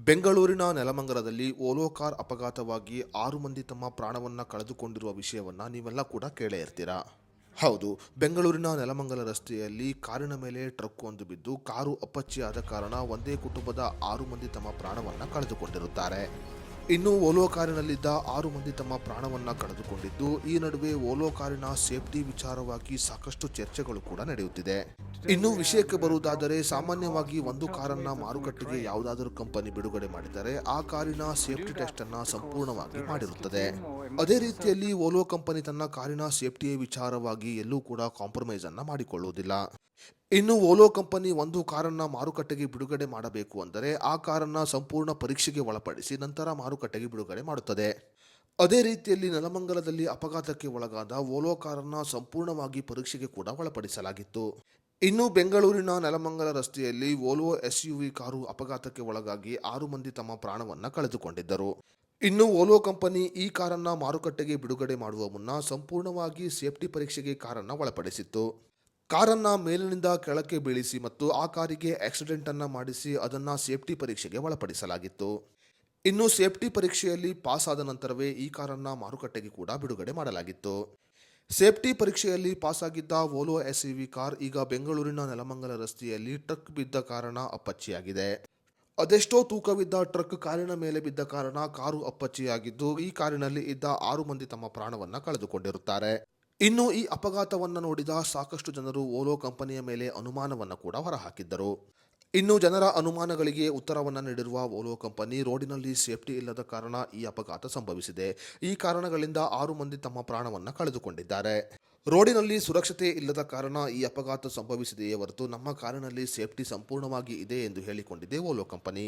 ಬೆಂಗಳೂರಿನ ನೆಲಮಂಗಲದಲ್ಲಿ ಓಲೋ ಕಾರ್ ಅಪಘಾತವಾಗಿ 6 ಮಂದಿ ತಮ್ಮ ಪ್ರಾಣವನ್ನ ಕಳೆದುಕೊಂಡಿರುವ ವಿಷಯವನ್ನ ನೀವೆಲ್ಲ ಕೂಡ ಕೇಳೇ ಇರ್ತೀರಾ. ಹೌದು, ಬೆಂಗಳೂರಿನ ನೆಲಮಂಗಲ ರಸ್ತೆಯಲ್ಲಿ ಕಾರಿನ ಮೇಲೆ ಟ್ರಕ್ ಒಂದು ಬಿದ್ದು ಕಾರು ಅಪ್ಪಚ್ಚಿಯಾದ ಕಾರಣ ಒಂದೇ ಕುಟುಂಬದ 6 ಮಂದಿ ತಮ್ಮ ಪ್ರಾಣವನ್ನ ಕಳೆದುಕೊಂಡಿರುತ್ತಾರೆ. ಇನ್ನು ಓಲೋ ಕಾರಿನಲ್ಲಿದ್ದ 6 ಮಂದಿ ತಮ್ಮ ಪ್ರಾಣವನ್ನ ಕಳೆದುಕೊಂಡಿದ್ದು, ಈ ನಡುವೆ ಓಲೋ ಕಾರಿನ ಸೇಫ್ಟಿ ವಿಚಾರವಾಗಿ ಸಾಕಷ್ಟು ಚರ್ಚೆಗಳು ಕೂಡ ನಡೆಯುತ್ತಿದೆ. ಇನ್ನು ವಿಷಯಕ್ಕೆ ಬರುವುದಾದರೆ, ಸಾಮಾನ್ಯವಾಗಿ ಒಂದು ಕಾರನ್ನ ಮಾರುಕಟ್ಟೆಗೆ ಯಾವುದಾದರೂ ಕಂಪನಿ ಬಿಡುಗಡೆ ಮಾಡಿದರೆ ಆ ಕಾರಿನ ಸೇಫ್ಟಿ ಟೆಸ್ಟ್ ಅನ್ನ ಸಂಪೂರ್ಣವಾಗಿ ಮಾಡಿರುತ್ತದೆ. ಅದೇ ರೀತಿಯಲ್ಲಿ ಓಲೋ ಕಂಪನಿ ತನ್ನ ಕಾರಿನ ಸೇಫ್ಟಿಯ ವಿಚಾರವಾಗಿ ಎಲ್ಲೂ ಕೂಡ ಕಾಂಪ್ರಮೈಸ್ ಅನ್ನ ಮಾಡಿಕೊಳ್ಳುವುದಿಲ್ಲ. ಇನ್ನು ಓಲೋ ಕಂಪನಿ ಒಂದು ಕಾರನ್ನ ಮಾರುಕಟ್ಟೆಗೆ ಬಿಡುಗಡೆ ಮಾಡಬೇಕು ಅಂದರೆ ಆ ಕಾರನ್ನ ಸಂಪೂರ್ಣ ಪರೀಕ್ಷೆಗೆ ಒಳಪಡಿಸಿ ನಂತರ ಮಾರುಕಟ್ಟೆಗೆ ಬಿಡುಗಡೆ ಮಾಡುತ್ತದೆ. ಅದೇ ರೀತಿಯಲ್ಲಿ ನೆಲಮಂಗಲದಲ್ಲಿ ಅಪಘಾತಕ್ಕೆ ಒಳಗಾದ ಓಲೋ ಕಾರನ್ನ ಸಂಪೂರ್ಣವಾಗಿ ಪರೀಕ್ಷೆಗೆ ಕೂಡ ಒಳಪಡಿಸಲಾಗಿತ್ತು. ಇನ್ನು ಬೆಂಗಳೂರಿನ ನೆಲಮಂಗಲ ರಸ್ತೆಯಲ್ಲಿ ಓಲ್ವೋ ಎಸ್ಯುವಿ ಕಾರು ಅಪಘಾತಕ್ಕೆ ಒಳಗಾಗಿ 6 ಮಂದಿ ತಮ್ಮ ಪ್ರಾಣವನ್ನ ಕಳೆದುಕೊಂಡಿದ್ದರು. ಇನ್ನು ಓಲೋ ಕಂಪನಿ ಈ ಕಾರನ್ನ ಮಾರುಕಟ್ಟೆಗೆ ಬಿಡುಗಡೆ ಮಾಡುವ ಮುನ್ನ ಸಂಪೂರ್ಣವಾಗಿ ಸೇಫ್ಟಿ ಪರೀಕ್ಷೆಗೆ ಕಾರನ್ನ ಒಳಪಡಿಸಿತ್ತು. ಕಾರನ್ನ ಮೇಲಿನಿಂದ ಕೆಳಕ್ಕೆ ಬೀಳಿಸಿ ಮತ್ತು ಆ ಕಾರಿಗೆ ಆಕ್ಸಿಡೆಂಟ್ ಅನ್ನ ಮಾಡಿಸಿ ಅದನ್ನ ಸೇಫ್ಟಿ ಪರೀಕ್ಷೆಗೆ ಒಳಪಡಿಸಲಾಗಿತ್ತು. ಇನ್ನು ಸೇಫ್ಟಿ ಪರೀಕ್ಷೆಯಲ್ಲಿ ಪಾಸ್ ಆದ ನಂತರವೇ ಈ ಕಾರನ್ನ ಮಾರುಕಟ್ಟೆಗೆ ಕೂಡ ಬಿಡುಗಡೆ ಮಾಡಲಾಗಿತ್ತು. ಸೇಫ್ಟಿ ಪರೀಕ್ಷೆಯಲ್ಲಿ ಪಾಸ್ ಆಗಿದ್ದ ಓಲೋ ಎಸ್ಯುವಿ ಕಾರ್ ಈಗ ಬೆಂಗಳೂರಿನ ನೆಲಮಂಗಲ ರಸ್ತೆಯಲ್ಲಿ ಟ್ರಕ್ ಬಿದ್ದ ಕಾರಣ ಅಪ್ಪಚ್ಚಿಯಾಗಿದೆ. ಅದೆಷ್ಟೋ ತೂಕವಿದ್ದ ಟ್ರಕ್ ಕಾರಿನ ಮೇಲೆ ಬಿದ್ದ ಕಾರಣ ಕಾರು ಅಪ್ಪಚ್ಚಿಯಾಗಿದ್ದು, ಈ ಕಾರಿನಲ್ಲಿ ಇದ್ದ 6 ಮಂದಿ ತಮ್ಮ ಪ್ರಾಣವನ್ನ ಕಳೆದುಕೊಂಡಿರುತ್ತಾರೆ. ಇನ್ನು ಈ ಅಪಘಾತವನ್ನ ನೋಡಿದ ಸಾಕಷ್ಟು ಜನರು ಓಲೋ ಕಂಪನಿಯ ಮೇಲೆ ಅನುಮಾನವನ್ನ ಕೂಡ ಹೊರಹಾಕಿದ್ದರು. ಇನ್ನು ಜನರ ಅನುಮಾನಗಳಿಗೆ ಉತ್ತರವನ್ನ ನೀಡಿರುವ ಓಲೋ ಕಂಪನಿ, ರೋಡಿನಲ್ಲಿ ಸೇಫ್ಟಿ ಇಲ್ಲದ ಕಾರಣ ಈ ಅಪಘಾತ ಸಂಭವಿಸಿದೆ. ಈ ಕಾರಣಗಳಿಂದ 6 ಮಂದಿ ತಮ್ಮ ಪ್ರಾಣವನ್ನ ಕಳೆದುಕೊಂಡಿದ್ದಾರೆ. ರೋಡಿನಲ್ಲಿ ಸುರಕ್ಷತೆ ಇಲ್ಲದ ಕಾರಣ ಈ ಅಪಘಾತ ಸಂಭವಿಸಿದೆಯೇ ಹೊರತು ನಮ್ಮ ಕಾರಿನಲ್ಲಿ ಸೇಫ್ಟಿ ಸಂಪೂರ್ಣವಾಗಿ ಇದೆ ಎಂದು ಹೇಳಿಕೊಂಡಿದೆ ಓಲೋ ಕಂಪನಿ.